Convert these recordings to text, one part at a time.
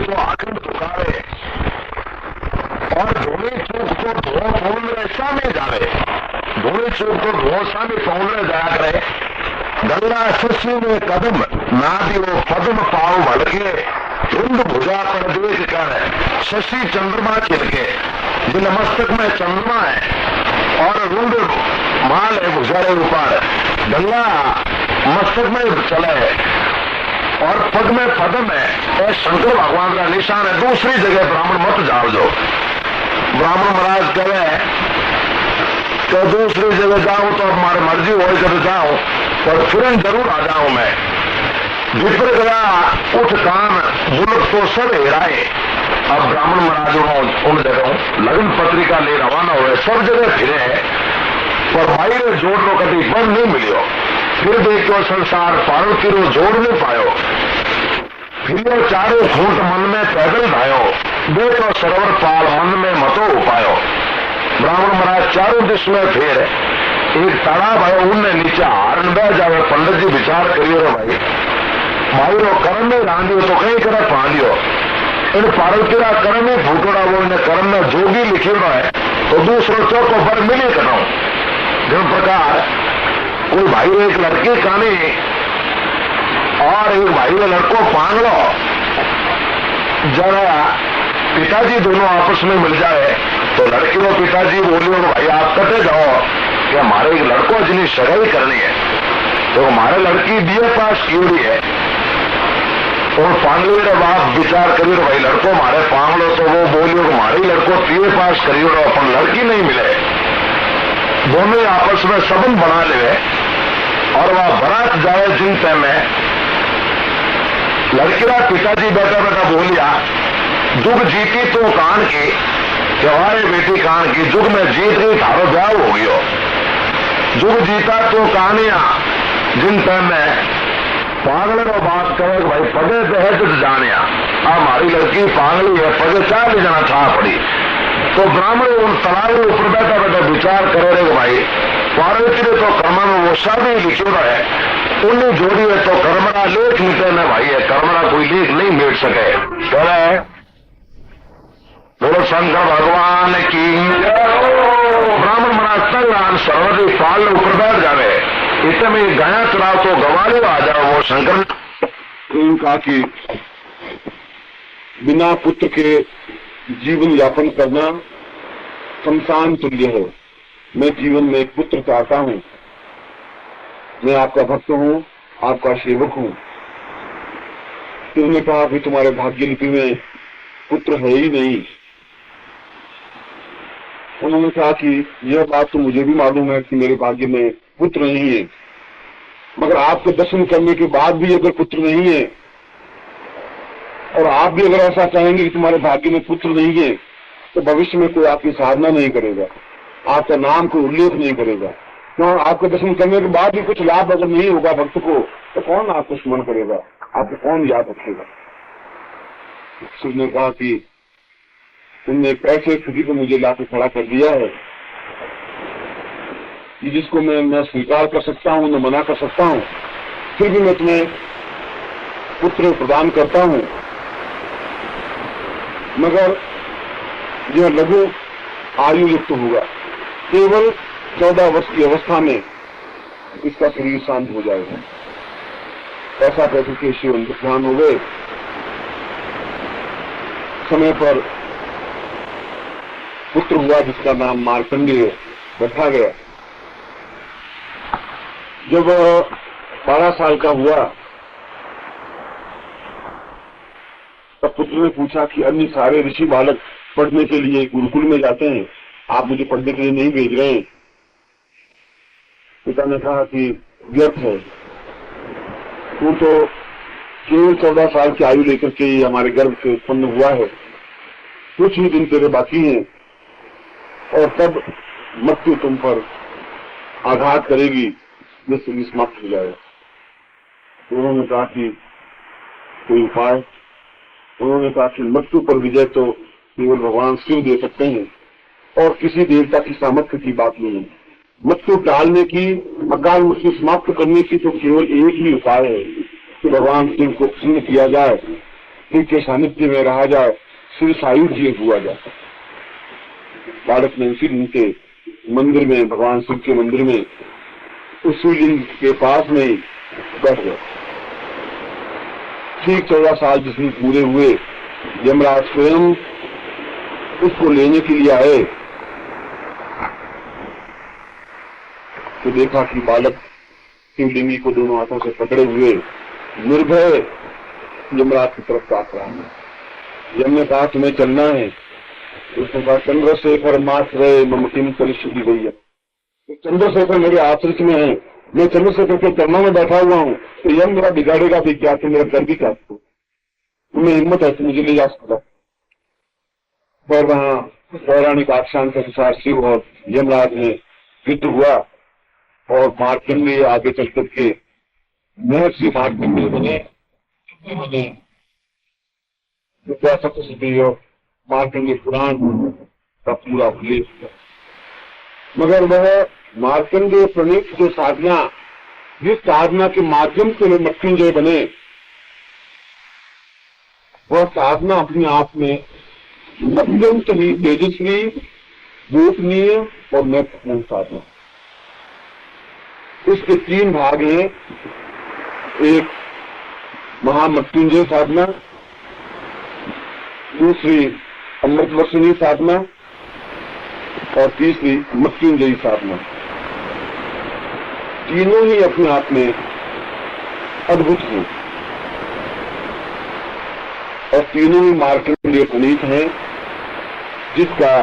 तो आखिर झुकावे और धोनी चूक को धो पौन रहे सामने जावे, धोनी चूक को धो सामने पौन रहे जाया करे। गंगा शशि में कदम ना दियो पद्म पाओ भड़के, रुंड भुजा पर देख कर शशि चंद्रमा छिलके। जिन मस्तक में चंद्रमा है और रुंड माल है भुजारे ऊपर, गंगा मस्तक में चले और पद में पद्म है, शंकर भगवान का निशान है। दूसरी जगह ब्राह्मण मत जाओ, जो ब्राह्मण महाराज कहे तो दूसरी जगह जाऊं तो हमारी मर्जी हो कर जाऊं, पर फिर जरूर आ जाऊं मैं। विप्र गया उठ काम मुल्क तो सब हेराए। अब ब्राह्मण महाराज उन जगह लगन पत्रिका ले रवाना हुए, सब जगह फिरे, पर भाई रे जोड़ रो कभी बंद नहीं मिलियो। फिर देखो संसार पार्वती रो जोड़ नहीं पायो, फिर चारों खूंट मन में पैदल भायो, देखो सरोवर पाल मन में मतो उपायो। ब्राह्मण महाराज चारों दिश में फिर एक तालाब है, उनने नीचे हारन बह जावे। पंडित जी विचार करियो रे भाई रो कर्म में रांधियो तो कहीं करे पालियो, इन पार्वती का कर्म ही फूटोड़ा, वो इन्हें कर्म में जोगी लिखी है तो दूसरों चौकों पर मिली करो। जिस प्रकार कोई भाई एक लड़की कानी और एक भाई ने लड़को पांग लो, जरा पिताजी दोनों आपस में मिल जाए तो लड़की को पिताजी बोलियो भाई आप कटे जाओ कि हमारे एक लड़को जिन्हें सगाई करनी है, तो हमारे लड़की बीए पास की हुई है और पांगली रे बाप विचार करियो भाई लड़को हमारे पांग लो, तो वो बोलियो हमारे लड़को बीए पास करियो अपन लड़की नहीं मिले। दोनों ही आपस में संबंध बना ले और वह बारात जाए जिन टाइम में लड़की का पिताजी बैठा बैठा बोलिया जुग जीती तो कान की हमारे बेटी कान की, जुग में जीत गई थारो ब्याह हो गयो। जुग जीता तो कहानियां जिन टाइम में पागल रो बात करे भाई पदे दहेज जानिया, हमारी लड़की पागली है पदे चाह भी जाना था पड़ी। तो ब्राह्मण उन तलाब के ऊपर बैठा बैठा विचार करे रे भाई पार्वती ने तो कर्म में वो शादी लिखी है, उन्हें जोड़ी है तो कर्मरा लेख मिटे न भाई है, कर्मरा कोई लेख नहीं मिट सके। कह रहे बोलो शंकर भगवान की। ब्राह्मण मनास्तर सर्वदि पाल ऊपर बैठ जावे, इतने में गाया चलाओ तो गवाले आ जाओ। वो शंकर कहा कि बिना पुत्र के जीवन यापन करना शमशान तुल्य है। मैं जीवन में एक पुत्र चाहता हूँ, मैं आपका भक्त हूँ, आपका सेवक हूँ। तो उन्होंने कहा कि तुम्हारे भाग्य लिपि में पुत्र है ही नहीं। उन्होंने कहा कि यह बात तो मुझे भी मालूम है कि मेरे भाग्य में पुत्र नहीं है, मगर आपके दर्शन करने के बाद भी अगर पुत्र नहीं है और आप भी अगर ऐसा चाहेंगे कि तुम्हारे भाग्य में पुत्र नहीं है तो भविष्य में कोई आपकी साधना नहीं करेगा, आपका नाम कोई उल्लेख नहीं करेगा। क्यों आपके दर्शन करने के बाद भी कुछ लाभ अगर नहीं होगा भक्त को तो कौन आपको स्मरण करेगा, आपको कौन याद रखेगा। उसने कहा कि तुमने ऐसे स्थिति को मुझे लाके खड़ा कर दिया है कि जिसको मैं न स्वीकार कर सकता हूँ न मना कर सकता हूँ, फिर भी मैं तुम्हें पुत्र प्रदान करता हूँ, मगर यह लघु आयु युक्त होगा। केवल 14 वर्ष की अवस्था में इसका शरीर शांत हो जाएगा। ऐसा कहते के शिव ध्यान हो गए। समय पर पुत्र हुआ जिसका नाम मार्कंडेय रखा गया। जब 12 साल का हुआ तब पुत्र ने पूछा कि अन्य सारे ऋषि बालक पढ़ने के लिए गुरुकुल में जाते हैं, आप मुझे पढ़ने के लिए नहीं भेज रहे हैं। पिता ने कहा कि व्यर्थ है, तू तो केवल 14 साल की आयु लेकर के हमारे गर्भ से उत्पन्न हुआ है, कुछ ही दिन तेरे बाकी हैं और तब मृत्यु तुम पर आघात करेगी, जिससे समाप्त हो जाएगा। उन्होंने कहा कि कोई उपाय। उन्होंने कहा कि मृत्यु पर विजय तो केवल भगवान शिव दे सकते हैं और किसी देवता की सामर्थ्य की बात नहीं है। मृत्यु टालने की, अकाल मृत्यु समाप्त करने की तो केवल एक ही उपाय है कि भगवान शिव को प्रसन्न किया जाए शिव के सानिध्य में रहा जाए, शिव सायुज्य हुआ जाए। बालक ने उसी उनके मंदिर में, भगवान शिव के मंदिर में, उस शिवलिंग के पास में ही बैठ गया। ठीक 14 साल जिसमें पूरे हुए, यमराज स्वयं उसको लेने के लिए आए तो देखा कि बालक शिवलिंगी को दोनों हाथों से पकड़े हुए निर्भय यमराज की तरफ ताक रहा है। यम ने कहा तुम्हें चलना है। उसने कहा चंद्रशेखर माश्रय मम किम करिष्यति भैया, चंद्रशेखर मेरे आश्रित में है, मैं चंद्रशेखर के चरणों में बैठा हुआ हूँ, तो यम मेरा बिगाड़ेगा भी क्या, तो मेरा कर भी क्या, तुम्हें हिम्मत है तो मुझे ले जा सकता। पर वहां पौराणिक आख्यान के अनुसार शिव और यमराज में युद्ध हुआ और मार्कंडेय आगे चल करके महर्षि मार्कंडेय बने, मार्कंडेय पुराण का पूरा उल्लेख। मगर वह मार्कंडेय प्रणीत जो साधना, जिस साधना के माध्यम से वे मृत्युंजय बने, वह साधना अपने आप में अत्यंत ही तेजस्वी, गोपनीय और महत्वपूर्ण साधना। इसके 3 भाग हैं। एक महामृत्युंजय साधना, दूसरी अमृतवर्षिणी साधना और तीसरी मृत्युंजयी साधना। तीनों ही अपने आप में अद्भुत हैं और तीनों ही मार्कंडेय प्रणीत हैं, जिसका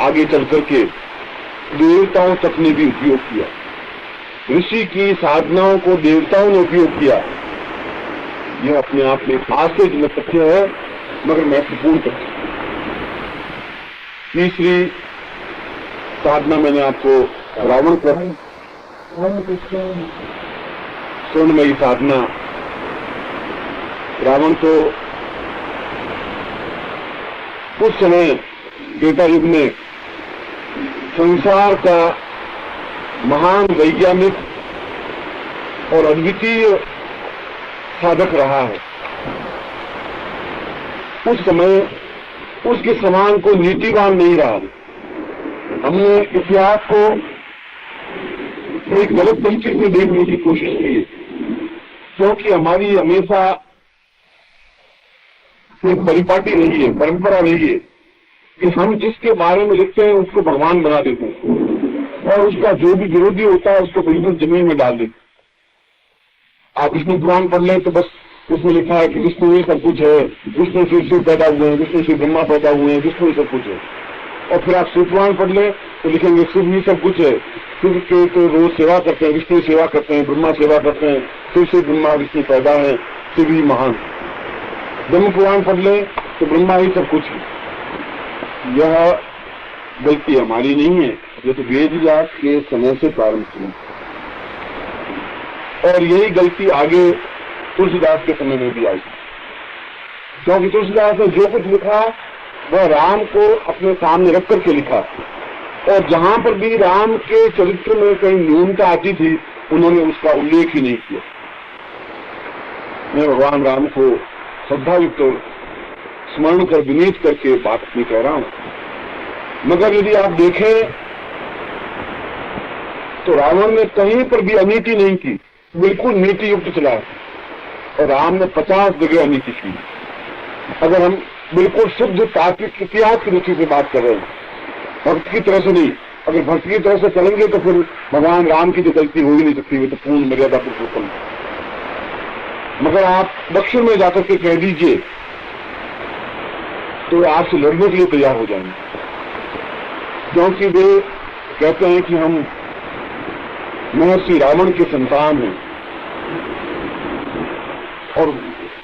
आगे चल करके देवताओं तक ने भी उपयोग किया। ऋषि की साधनाओं को देवताओं ने उपयोग किया। यह अपने आप में आश्चर्यजनक तथ्य है, मगर महत्वपूर्ण तथ्य। तीसरी साधना मैंने आपको रावण पर स्वर्णमयी साधना। रावण तो उस समय त्रेता युग में संसार का महान वैज्ञानिक और अद्वितीय साधक रहा है। उस समय उसके समान को नीतिवान नहीं रहा। हमने इतिहास को एक गलत तरीके से देखने की कोशिश की, क्योंकि हमारी हमेशा एक परिपाटी रही है, परंपरा रही है कि हम जिसके बारे में लिखते हैं उसको भगवान बना देते हैं और उसका जो भी विरोधी होता है उसको बिल्कुल जमीन में डाल देते। आप विष्णु पुराण पढ़ लें तो बस उसमें लिखा है कि विष्णु ही सब कुछ है, विष्णु से शिव पैदा हुए हैं, विष्णु से ब्रह्मा पैदा हुए हैं, विष्णु ही सब कुछ है। और फिर आप शिव पुराण पढ़ लें तो लिखेंगे शिव ही सब कुछ है, शिव के तो रोज सेवा करते हैं, विष्णु सेवा करते हैं, ब्रह्मा सेवा करते हैं, शिव से ब्रह्मा विष्णु पैदा है, शिव ही महान। ब्रह्म पुराण पढ़ लें तो ब्रह्मा ही सब कुछ है। यह गलती हमारी नहीं है, ये तो वेद व्यास के समय से प्रारंभ हुई और यही गलती आगे तुलसीदास के समय में भी आई, क्योंकि तुलसीदास ने जो कुछ लिखा वह राम को अपने सामने रख करके लिखा और जहां पर भी राम के चरित्र में कहीं न्यूनता आती थी उन्होंने उसका उल्लेख ही नहीं किया। मैं भगवान राम को श्रद्धायुक्त स्मरण कर विनीत करके बात नहीं कह रहा हूं, मगर यदि आप देखें तो रावण ने कहीं पर भी अनीति नहीं की, बिल्कुल नीति युक्त चला और राम ने 50 जगह अनीति की। अगर हम बिल्कुल शुद्ध तात्विक इतिहास की रुचि से बात कर रहे हैं, भक्त की तरह से नहीं, अगर भक्त की तरह से चलेंगे तो फिर भगवान राम की जो गलती हो ही नहीं सकती, वो तो पूर्ण मर्यादा पुरुषोत्तम। मगर आप दक्षिण में जाकर के कह दीजिए तो आपसे लड़ने के लिए तैयार हो जाएंगे, क्योंकि वे कहते हैं कि हम महर्षि रावण के संतान हैं और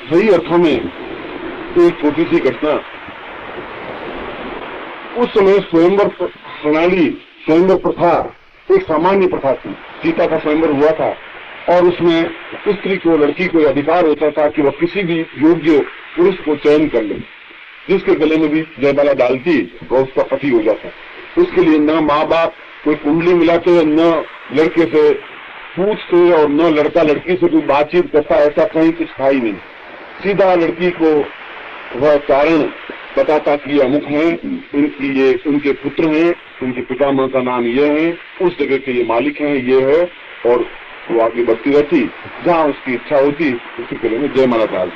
सही अर्थों में एक छोटी सी घटना, उस समय स्वयंवर प्रणाली, स्वयंवर प्रथा एक सामान्य प्रथा थी। सीता का स्वयंवर हुआ था और उसमें स्त्री को, लड़की को अधिकार होता था कि वह किसी भी योग्य पुरुष को चयन कर ले, जिसके गले में भी जयमाला डालती वह उसका पति हो जाता। उसके लिए न माँ बाप कोई कुंडली मिलाते, न लड़के से पूछते और न लड़का लड़की से कोई बातचीत करता, ऐसा कहीं कुछ था ही नहीं। सीधा लड़की को वह कारण बताता कि ये अमुक हैं, इनकी ये उनके पुत्र हैं, उनके पितामह का नाम ये है, उस जगह के ये मालिक हैं, ये है, और वो आगे बढ़ती रहती, जहाँ उसकी इच्छा होती उसके पहले में जय माला डाल।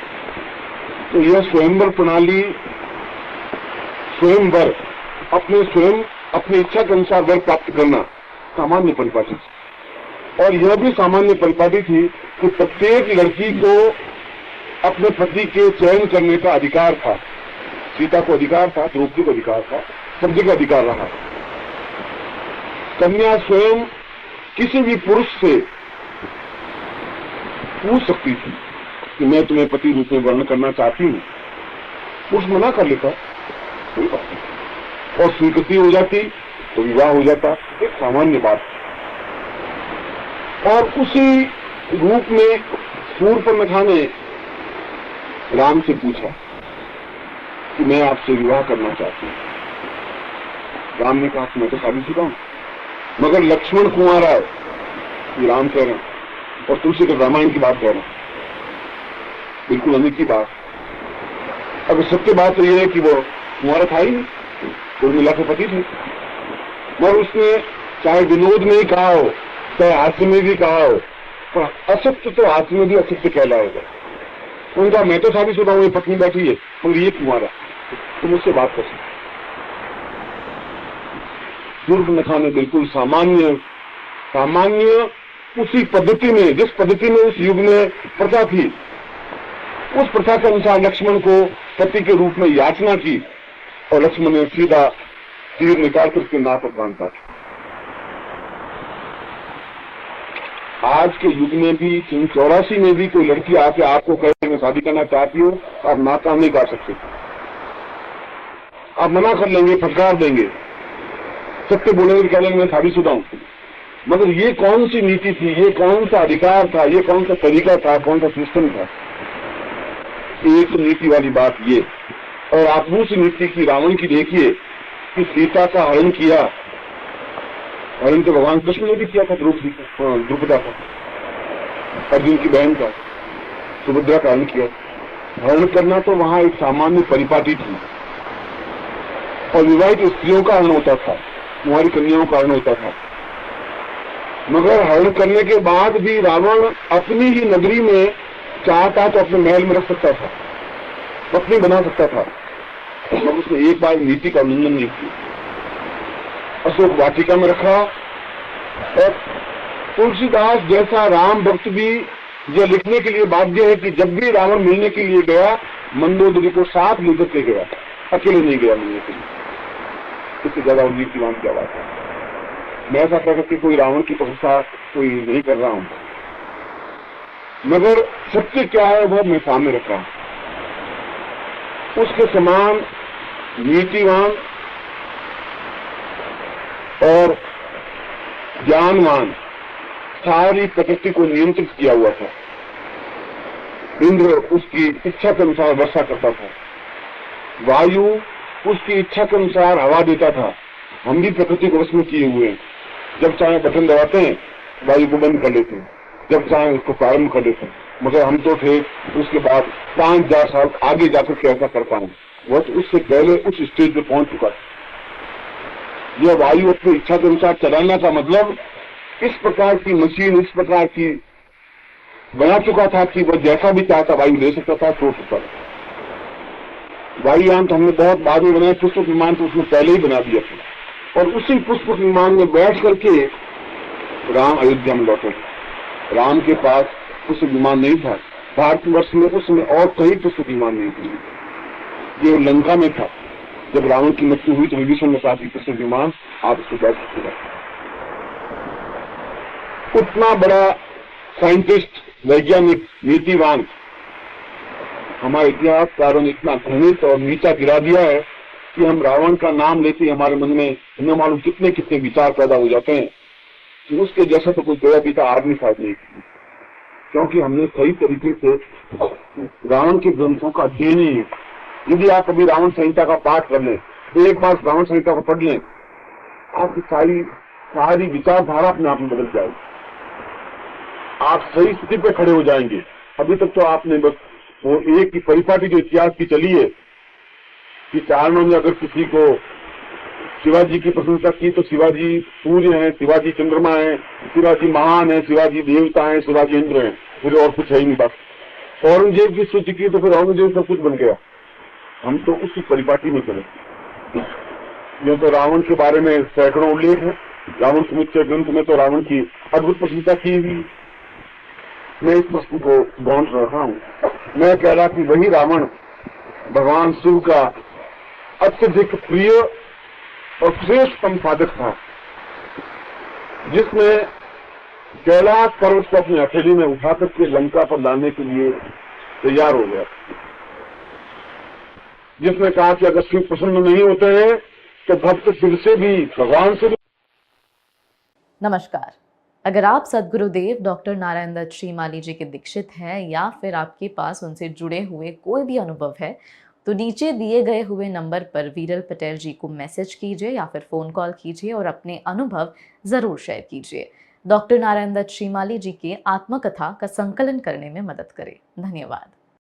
तो यह स्वयंवर प्रणाली, स्वयंवर अपने स्वयं अपनी इच्छा के अनुसार वर प्राप्त करना सामान्य परिपाटी थी। और यह भी सामान्य परिपाटी थी कि प्रत्येक लड़की को अपने पति के चयन करने का अधिकार था। सीता को अधिकार था, द्रौपदी को अधिकार था, सब जगह अधिकार रहा। कन्या स्वयं किसी भी पुरुष से पूछ सकती थी कि मैं तुम्हें पति रूप में वर्ण करना चाहती हूँ। पुरुष मना कर लेता, कोई बात नहीं, और स्वीकृति हो जाती तो विवाह हो जाता, एक सामान्य बात। और उसी रूप में शूर्पणखा ने राम से पूछा कि मैं आपसे विवाह करना चाहती हूँ। राम ने कहा कि मैं तो शादीशुदा हूं, मगर लक्ष्मण कुमार है, ये राम कह रहे हैं, और तुलसी के रामायण की बात कह रहे हैं, बिल्कुल अनेक की बात। अब सत्य बात तो ये है कि वो कुमार था ही नहीं, उर्मिला के पति थे, मगर उसने चाहे विनोद में ही कहा हो, चाहे हास्य में भी कहा हो, पर असत्य तो हास्य में भी असत्य कहलाएगा। उनका मैं तो शादीशुदा हूं, पत्नी बैठी है, मगर ये कुमारा, तो मुझसे बात कर सकते। शूर्पणखा ने बिल्कुल सामान्य उसी पद्धति में, जिस पद्धति में उस युग में प्रथा थी, उस प्रथा के अनुसार लक्ष्मण को पति के रूप में याचना की, और लक्ष्मण ने सीधा तीर निकाल कर उसके नाक पर बांधा। आज के युग में भी 84 में भी कोई लड़की आके आपको कहे मैं शादी करना चाहती हूँ, आप ना काम नहीं कर सकते, आप मना कर लेंगे, फटकार देंगे, सत्य बोलेंगे, कह लेंगे मैं शादीशुदा हूं। मगर ये कौन सी नीति थी, ये कौन सा अधिकार था, ये कौन सा तरीका था, कौन सा सिस्टम था? एक नीति वाली बात ये। और आप दूसरी नीति की रावण की देखिए कि सीता का हरण किया, हरण तो भगवान कृष्ण ने भी किया था, द्रुपदा का, अर्जुन की बहन का, सुभद्रा का हरण किया। हरण करना तो वहां एक सामान्य परिपाटी थी, और विवाहित स्त्रियों का हरण होता था, कुंवारी कन्याओं का हरण होता था। मगर हरण करने के बाद भी रावण अपनी ही नगरी में चाहता तो अपने महल में रख सकता था, पत्नी बना सकता था, मगर उसने एक बार नीति का उल्लंघन नहीं किया। अशोक वाटिका में रखा, और तुलसीदास जैसा राम भक्त भी यह लिखने के लिए बाध्य है कि जब भी रावण मिलने के लिए गया, मंदोदरी को साथ लेकर के गया, अकेले नहीं गया मिलने के लिए। इससे ज्यादा नीतिवान क्या बात है? मैं ऐसा कह करके कोई रावण की प्रशंसा कोई नहीं कर रहा हूं, मगर सत्य क्या है वह मैं सामने रख रहा हूं। उसके समान नीतिवान और ज्ञानवान सारी प्रकृति को नियंत्रित किया हुआ था। इंद्र उसकी इच्छा के अनुसार वर्षा करता था, वायु उसकी इच्छा के अनुसार हवा देता था। हम भी प्रकृति को वश में किए हुए हैं, जब चाहे बटन दबाते हैं, वायु को बंद कर लेते हैं, जब चाहे उसको प्रारंभ कर देते हैं। मगर हम तो थे उसके बाद 5,000 साल आगे जाकर के ऐसा कर पाए, वह तो उससे पहले उस स्टेज पे पहुंच चुका था। यह वायु अपनी इच्छा के अनुसार चलाना का मतलब इस प्रकार की मशीन, इस प्रकार की बना चुका था कि वह जैसा भी चाहता वायु ले सकता था, छोड़ सकता था। वायुयान तो हमने बहुत बाद में बनाया, पुष्पक विमान तो उसने पहले ही बना दिया था। और उसी पुष्पक विमान में बैठ करके राम अयोध्या में लौटे। राम के पास पुष्पक विमान नहीं था, भारतवर्ष में उस समय और कहीं पुष्पक विमान नहीं थी। ये लंका में था। जब रावण की मृत्यु हुई तो विभीषण ने कहा कि पुष्पक विमान आप उसको बैठ सकते हैं। उतना बड़ा साइंटिस्ट, वैज्ञानिक, नीतिवान हमारे इतिहासकारों ने इतना घृणित और नीचा गिरा दिया है कि हम रावण का नाम लेते ही हमारे मन में न मालूम कितने कितने विचार पैदा हो जाते हैं कि उसके जैसा तो कोई गया बीता आदमी शायद नहीं, क्योंकि हमने सही तरीके से रावण के ग्रंथों का अध्ययन ही है। यदि आप कभी रावण संहिता का पाठ कर लें, एक बार रावण संहिता को पढ़ लें, आपकी सारी विचारधारा अपने आप में बदल जाएगी। आप सही स्थिति पे खड़े हो जाएंगे। अभी तक तो आपने बस वो एक की परिपाटी जो इतिहास की चली है कि चारणों ने अगर किसी को शिवाजी की प्रशंसा की तो शिवाजी सूर्य हैं, शिवाजी चंद्रमा हैं, शिवाजी महान है, शिवाजी देवता हैं, शिवाजी इंद्र हैं, फिर और कुछ है ही नहीं। बस औरंगजेब की स्तुति की तो फिर औरंगजेब सब कुछ बन गया। हम तो उसी परिपाटी में चले। जो तो रावण के बारे में सैकड़ों उल्लेख है, रावण समुच्चय ग्रंथ में तो रावण की अद्भुत प्रशंसा की हुई। मैं इस वस्तु को गौण रहा हूँ। मैं कह रहा कि वही रावण भगवान शिव का अत्यधिक प्रिय और श्रेष्ठतम साधक था, जिसने कैलाश पर्वत को अपनी हथेली में उठा करके लंका पर लाने के लिए तैयार हो गया। जिसने कहा कि अगर शिव प्रसन्न नहीं होते हैं तो भक्त शिव से भी, भगवान से भी। नमस्कार। अगर आप सद्गुरुदेव डॉक्टर नारायण दत्त श्रीमाली जी के दीक्षित हैं या फिर आपके पास उनसे जुड़े हुए कोई भी अनुभव है तो नीचे दिए गए हुए नंबर पर वीरल पटेल जी को मैसेज कीजिए या फिर फ़ोन कॉल कीजिए और अपने अनुभव ज़रूर शेयर कीजिए। डॉक्टर नारायण दत्त श्रीमाली जी के आत्मकथा का संकलन करने में मदद करें। धन्यवाद।